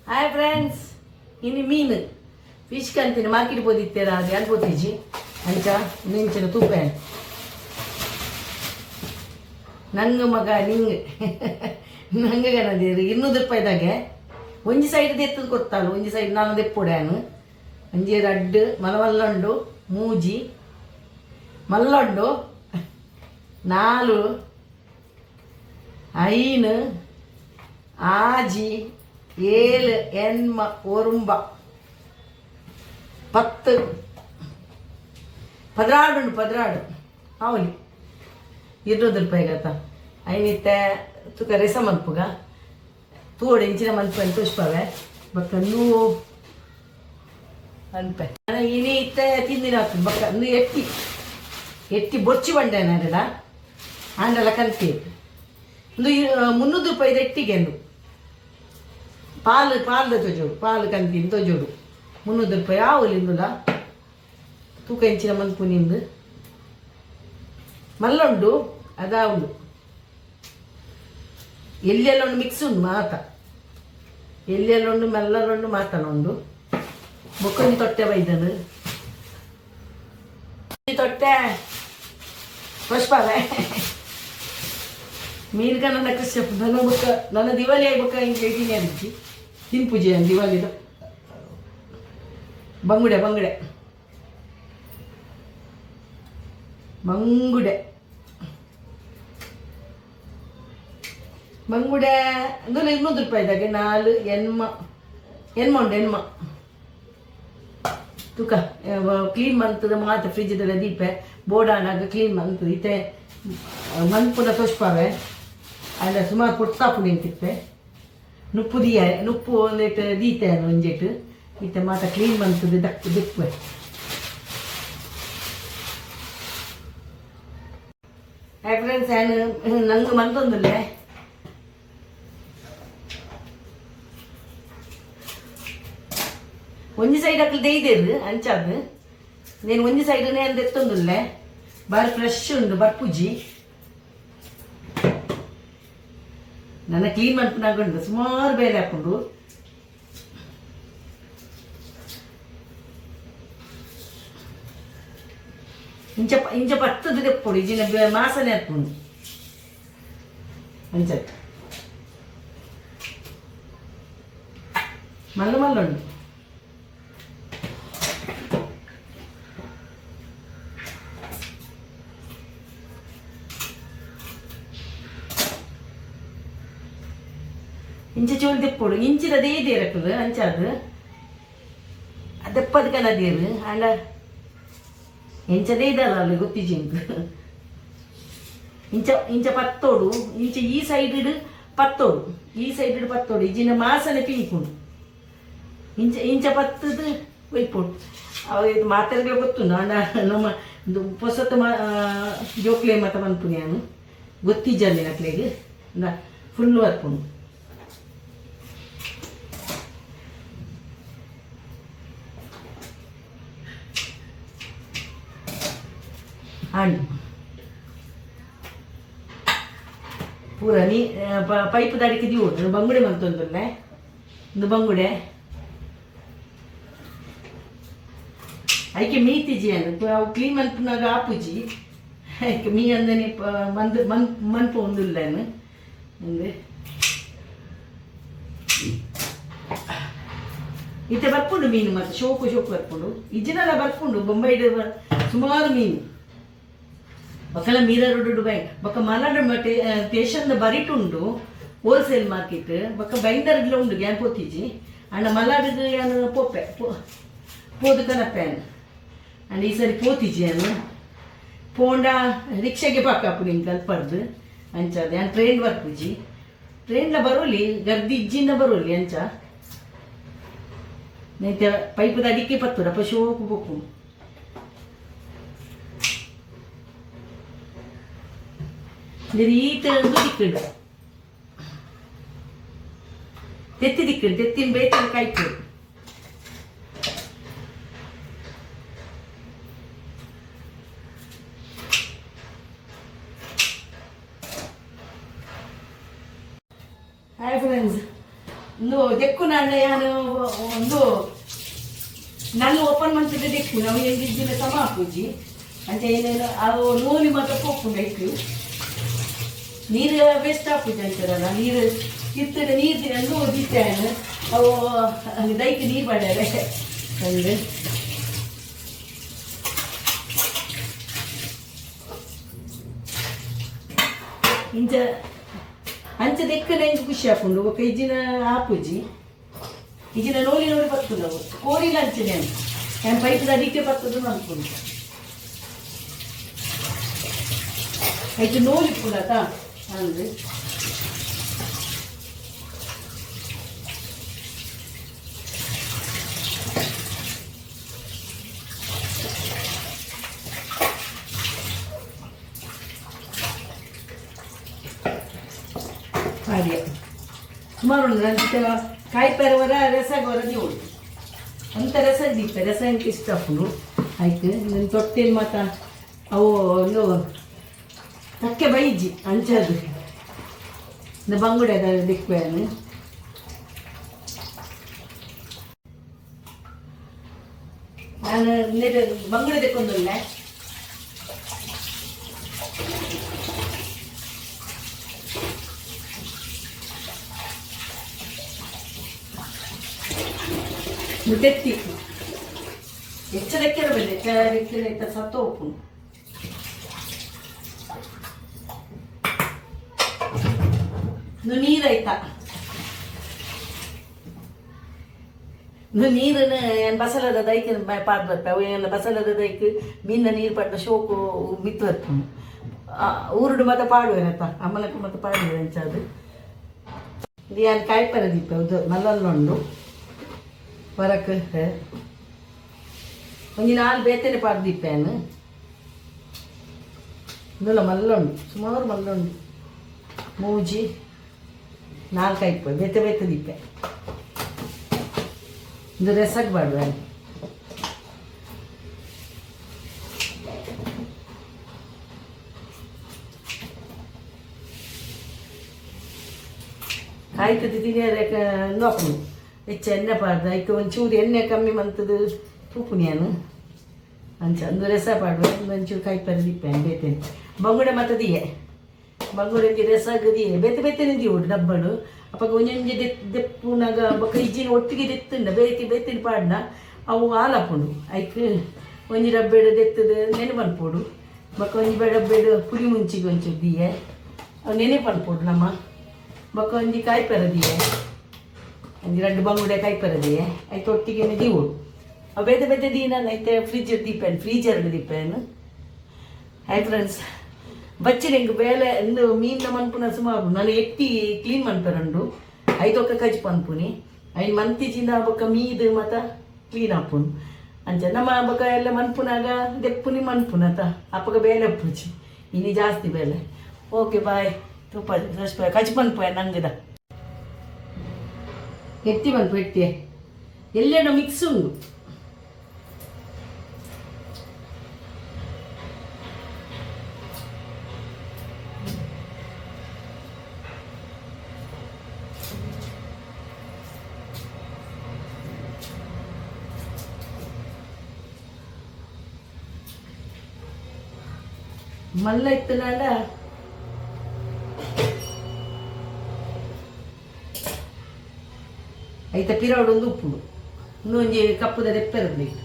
hi friends, ಇನ್ನು ಮೀನು fish ಕಂತೀನಿ market ಹೋದಿತ್ತೇರ ಅದು ಅನ್ಬೋತೀಜಿ ಅಂಚ ನಿಂಚಿನ ತೂಪ ನಂಗೆ ಮಗ ನಿಂಗೆ ನಂಗೆ ಗಣದೇರು 200 ರೂಪಾಯಿದಾಗೆ ಒಂಜಿ ಸೈಡ್ ಎತ್ತದು ಕೊತ್ತಾಳು ಒಂಜಿ ಸೈಡ್ ನಾನು ದೆಪ್ಪೊಡ್ಯಾನು ಅಂಜೇರು ಅಡ್ಡು ಮಲಮಲ್ಲೊಂಡು ಮೂಜಿ ಮಲ್ಲೊಂಡು 4 ಐನು ಆಜಿ 7 ಎನ್ಮ ಒರುಂಬ 10 ಪದ್ರಾಡು ಅವಲಿ 200 ರೂಪಾಯಿಗೆ ಆತ ಐನಿತ್ತೆ ತುಕ ರೆಸ ಮನ್ಪುಗ ತೂಡೆ ಇಂಚಿನ ಮನ್ಪು ಅಂತ ಪುಷ್ಪವೇ ಬಕ್ಕ ನೂ ಅನ್ಪೆ ಇನಿ ಇತ್ತೆ ತಿಂದಿನ ಆಗ್ತದೆ ಬಕ್ಕ ನೀ ಎಟ್ಟಿ ಬೊಚ್ಚಿ ಬಂಡೆ ನಡ ಆಂಡಲ ಕಲ್ತಿ ಒಂದು 300 ರೂಪಾಯಿದ ಎಟ್ಟಿಗೆ ಅಂದು ಪಾಲು ತೊಜೋಡು ಪಾಲು ಕಂತೀನಿ ತೊಜೋಡು 300 ರೂಪಾಯಿ ಆವಲಿಂದುಲ ತೂಕ ಇಂಚಿನ ಮನ್ಪು ನಿಂದು ಮಲ್ಲೊಂಡು ಅದಾ ಉಂಡು ಎಲ್ಲೆಲ್ಲ ಉಂಡು ಮಿಕ್ಸ್ ಉಂಡು ಮಾತ ಎಲ್ಲೆಲ್ಲ ಉಂಡು ಮೆಲ್ಲುಂಡು ಮಾತನುಂಡು ಬೊಕ್ಕೊಂಜಿ ತೊಟ್ಟೆ ಬೈದನು ತೊಟ್ಟೆ ಪುಷ್ಪವೇ ಮೀನು ನನ್ನ ಕೃಷ್ಣ ನನ್ನ ಬೊಕ್ಕ ನನ್ನ ದಿವಾಲಿ ಆಗಿ ಬೊಕ್ಕ ಹಿಂಗೆ ಹೇಳ್ತೀನಿ ಅದಿಜ್ಜಿ ತಿನ್ಪುಜಿ ಅಂತ ದಿವಾಲಿದು ಬಂಗುಡೆ ಅಂದ್ರೆ 200 ರೂಪಾಯಿದಾಗೆ 4 ಎನ್ಮ ತೂಕ ಕ್ಲೀನ್ ಮಂತದ ಮಾತ್ರ ಫ್ರಿಜ್ದಲ್ಲ ದೀಪೆ ಬೋಡಾನಾಗ ಕ್ಲೀನ್ ಮಂತದ ಇತ್ತೆ ಮನ್ಪುನ ಪುಷ್ಪವೇ ಅಲ್ಲ ಸುಮಾರು ಪುಟ್ಟಾಪು ನಿಂತಿಪ್ಪೆ ನುಪ್ಪು ಒಂದೇಟು ದೀತೆ ಒಂಜೆಟ್ಟು ಇತ್ತೆ ಮಾತ ಕ್ಲೀನ್ ಮಂತದ ದಿಪ್ಪೆ ಫ್ರೆಂಡ್ಸ್ ನಂಗೆ ಮಂತೊಂದುಲ್ಲೆ ಒಂಜಿ ಸೈಡ್ ಅಕ್ಲು ದೈದೇರು ಅಂಚಾದು నేను ಒಂಜಿ ಸೈಡ್ನೇ ಅಂದ ಎತ್ತೊಂದುಲ್ಲೆ ಬಾರಿ ಫ್ರೆಶ್ ಉಂಡು ಬರ್ಪುಜಿ ನನ್ನ ಕ್ಲೀನ್ ಮನ್ಪುನಾಗುಂಡು ಸುಮಾರು ಬೇಲೆ ಹಾಕೊಂಡು ಇಂಚ ಪತ್ತದು ತೆಪ್ಪೊಡು ಇಜಿನ ಮಾಸನೆ ಹಾಕೊಂಡು ಅಂಚ ಮಲ್ಲುಂಡು ಇಂಚ ಚೋಲ್ ತೆಪ್ಪೊಡು ಇಂಚಿನದೇ ದೇರಕ್ಕದು ಅಂಚಾದು ಅದೆಪ್ಪದ ಕಲದೇರು ಅಂಡ ಎಂಚದೇ ಇದಲ್ಲ ಅಲ್ಲಿ ಗೊತ್ತಿಜಿ ಇಂಚ ಪತ್ತೋಡು ಈ ಸೈಡ್ ಪತ್ತೋಡು ಇಜಿನ ಮಾಸನೆ ಪಿಂಕುಂಡು ಇಂಚ ಪತ್ತದು ಒಯ್ಪೋಡು ಅವ ಇದು ಮಾತಾಡ್ಗಳು ಗೊತ್ತುಂಡು ಅಂಡ ನಮ್ಮ ಹೊಸತ ಜೋಕ್ಲೆ ಮತ ಮನ್ಪು ನಾನು ಗೊತ್ತಿಜ್ಜಲ್ಲಿ ನಕ್ಲೆಗೆ ಫುಲ್ಲು ಬರ್ಪುಂಡು ಹಣ್ಣು ಪೂರ ನೀ ಪೈಪ್ ದಾಡಿಕೆ ದಿವೋಡು ಬಂಗುಡೆ ಮಂತೊಂದುಲ್ಲೆ ಒಂದು ಬಂಗುಡೆ ಐಕೆ ಮೀತಿಜಿ ಅನ್ನು ಅವು ಕ್ಲೀನ್ ಮನ್ಪುನಾಗ ಆಪುಜಿ ಐಕೆ ಮೀ ಅಂದನೆ ಮನ್ಪು ಒಂದುಲ್ಲೇನು ಅಂದ್ರೆ ಇತ್ತೆ ಬರ್ಪುಂಡು ಮೀನು ಮತ್ತೆ ಶೋಕು ಬರ್ಪುಂಡು ಇಜ್ಜಿನೆಲ್ಲ ಬರ್ಪುಂಡು ಬೊಂಬೈಡು ಸುಮಾರು ಮೀನು ಬೊಕ್ಕಲ ಮೀರ ರೋಡು ಬೈ ಬೊಕ್ಕ ಮಲಾಡು ಟೇಷನ್ ಬರಿಟುಂಡು ಹೋಲ್ಸೇಲ್ ಮಾರ್ಕೆಟ್ ಬೊಕ್ಕ ಬೈಂದರ್ಗ್ಲ ಉಂಡು ಗ್ಯಾನ್ ಪೋತಿಜಿ ಅಂಡ ಮಲಾಡಿದು ಯಾನು ಪೋಪೆ ಪೋದು ಕನಪೆ ಅಂಡ್ ಈ ಸರಿ ಪೋತಿಜಿ ಅನ್ನು ಪೋಂಡ ರಿಕ್ಷಾಗೆ ಪಾಕಾಪು ನಿಂಗೆ ಕಲ್ಪರ್ದು ಅಂಚದ ಯಾನ್ ಟ್ರೈನ್ ಬರ್ಪುಜಿ ಟ್ರೈನ್ಲ ಬರೋಲಿ ಗರ್ದಿ ಇಜ್ಜಿಂದ ಬರೋಲಿ ಅಂಚ ನೈತೆ ಪೈಪದ ಅಡಿಕೆ ಪತ್ತುರ ಪಶೋಕು ಬೋಕು ಈತ ದಿಕ್ಕಂಡು ತೆತ್ತಿನ ಬೇಯ್ತಾನ ಕಾಯ್ತು ಹಾಯ್ ಫ್ರೆಂಡ್ಸ್ ಇಂದು ದೆಕ್ಕು ನಾನು ಯಾನು ಒಂದು ನಾನು ಓಪನ್ ಮಾಡ್ತಿದ್ದೆ ದೆಕ್ಕು ನಾವು ಎಂದಿದ್ದಿನ ಸಮ ಹಾಕುಜಿ ಅಂತ ಏನೇನು ಅವು ನೂಲಿ ಮಾತ್ರ ಹೋಗ್ಕೊಂಡು ಇಟ್ಟು ನೀರು ವೇಸ್ಟ್ ಹಾಕುದು ಅಂತಾರಲ್ಲ ನೀರು ಇರ್ತದೆ ನೀರು ದಿತ್ತಾನು ಅವು ದೈಕ್ ನೀರು ಮಾಡ್ಯಾರೆ ಅಂದ್ರೆ ಇಂಚ ಅಂಚ ದೆಕ್ಕನ ಇಂಚ ಖುಷಿ ಹಾಕೊಂಡು ఒక ಇಜ್ಜಿನ ಹಾಪುಜಿ ಇಜ್ಜಿನ ನೋಡಿ ನೋಡಿ ಬರ್ತದೆ ನಾವು ಕೋರಿಲ್ಲ ಅಂಚನೆ ಅಂತ ನಾನು ಪೈಪದ ಅಡಿಕೆ ಬರ್ತದೆ ಅನ್ಕೊಂಡು ಆಯ್ತು ನೋಡಿ ಕೂಡ ಅಂದ್ರೆ ಹಾಗೆ ಸುಮಾರು ಉಂಟು ಕಾಯಿಪರವರ ರಸಗೊರ ಉಂಟು ಅಂತ ರಸ ದೀಪ ರಸ ಅಂತ ಇಷ್ಟ ಹಾಕೊಂಡು ಆಯ್ತು ನನ್ನ ತೊಟ್ಟೆಯಲ್ಲಿ ಮಾತ್ರ ಅವು ಒಂದು ತಕ್ಕೆ ಬೈಜಿ ಅಂಚದು ಬಂಗುಡೆ ಅದ ದಿಕ್ವೇನು ನಾನು ಬಂಗುಡೆ ತೆಕ್ಕೊಂದಿಲ್ಲ ತೆತ್ತಿ ಎಚ್ಚರಿಕೆರಬಲ್ಲ ಎಚ್ಚರಿಕೆ ಸತ್ತು ಹೋಗ್ಕೊಂಡು ನೀರಾಯ್ತಾ ನೀರನ್ನ ಏನು ಬಸಲದ ದೈಕ ಪಾಡ್ ಬರ್ತಾವೆ ಅವು ಏನು ಬಸಲದ ದೈಕ ಮೀನ ನೀರು ಪಟ್ಟ ಶೋಕು ಮಿತ್ತು ಬರ್ತಾನೆ ಊರುಡು ಮತ್ತೆ ಪಾಡುವೇನಪ್ಪ ಅಮ್ಮನಕ್ಕೆ ಮತ್ತೆ ಪಾಡುವೆ ಅಂಚದು ಇದು ಏನು ಕಾಯಿಪರ ದೀಪ ಇದು ಮಲ್ಲೊಂದು ಹೊರಕ್ಕೆ ಒಂದು 4 ಬೇತನೆ ಪಾಡು ದೀಪೇನು ಇಂದುಲ್ಲ ಮಲ್ಲೊಂಡು ಸುಮಾರು ಮಲ್ಲೊಂಡು ಮೂಜಿ 4 ಐಪ ಬೇತೆ ಬೇತೆ ದೀಪೆ ಇದು ರೆಸಕ್ಕೆ ಬಾಡುವ ಆಯ್ತು ತಿಂಡಿ ನೋಕು ಹೆಚ್ಚು ಎಣ್ಣೆ ಪಾಡ್ದು ಆಯ್ತು ಒಂಚೂರು ಎಣ್ಣೆ ಕಮ್ಮಿ ಮಂತದ್ದು ಉಪ್ಪುನಿಯಾನು ಅಂಚ ಒಂದು ರಸ ಪಾಡುವ ಒಂಚೂರು ಕಾಯಿಪರಿ ದಿಪ್ಪೇನು ಬೇತೇನೆ ಬಂಗುಡೆ ಮತ್ತದಿಯೇ ಬಂಗುಡೆ ರಸಗದಿಯೇ ಬೇತೆ ಬೇತೇನೆ ಉಂಟು ಡಬ್ಬಡು ಅಪ್ಪ ಒಂಜೊಂಜಿ ದೆಪ್ಪುನಾಗ ಬೊಕ್ಕ ಇಜ್ಜಿನ ಒಟ್ಟಿಗೆ ದೆತ್ತುಂಡ ಬೇತಿನ ಪಾಡ್ನ ಅವು ಹಾಲಪ್ಪುಂಡು ಐಕ್ ಒಂಜಿ ಡಬ್ಬೆಡು ದೆತ್ತದು ನೆನೆ ಪನ್ಪೋಡು ಬೊಕ್ಕ ಒಂಜಿ ಡಬ್ಬೆಡು ಪುರಿ ಮುಂಚಿಗೆ ಒಂಚೂರು ದಿಯೆ ಅವು ನೆನೆ ಪನ್ಪೋಡು ನಮ್ಮ ಬೊಕ್ಕ ಒಂಜಿ ಕಾಯಿಪರ ದಿಯೆ ಒಂದು 2 ಬಂಗುಡೆ ಕಾಯಿಪರದಿಯೇ ಆಯ್ತು ಒಟ್ಟಿಗೆ ದೀವು ಅವು ಬೇತೆ ಬೇತೆ ನಾನು ಐತೆ ಫ್ರೀಜರ್ ದೀಪೇನು ಆಯ್ತು ಫ್ರೆಂಡ್ಸ್ ಬಚ್ಚಿ ನಿಂಗೆ ಬೇಲೆ ಎಂದು ಮೀನಿನ ಮನ್ಪುನ ಸುಮಾರು ನಾನು ಎತ್ತಿ ಕ್ಲೀನ್ ಮನ್ಪರಂಡು ಐದೊಕ್ಕ ಕಜಿ ಪನ್ಪುನಿ ಐದು ಮಂತಿಜಿಂದ ಬೊಕ್ಕ ಮೀದು ಮತ್ತು ಕ್ಲೀನ್ ಹಾಪುನು ಅಂಚ ನಮ್ಮ ಬೊಕ್ಕ ಎಲ್ಲ ಮನ್ಪುನಾಗ ದೆಪ್ಪುನಿ ಮನ್ಪುನತ ಅಪ್ಪಗ ಬೇಲೆ ಅಪ್ಪುಜಿ ಇನ್ನು ಜಾಸ್ತಿ ಬೇಲೆ ಓಕೆ ಬಾಯ್ ತುಪ್ಪ ಕಜಿ ಪನ್ಪು ನಂಗದ ಎತ್ತಿ ಬಂತು ಎತ್ತಿ ಎಲ್ಲೆಣ್ಣು ಮಿಕ್ಸ್ ಉಂಡು ಮಲ್ಲ ಇತ್ತು ನಾಡ ಐತ ಪಿರವಡು ಒಂದು ಉಪ್ಪುಡು ಇನ್ನೊಂಜಿ ಕಪ್ಪುದ ದೆಪ್ಪೆರಬೇಕು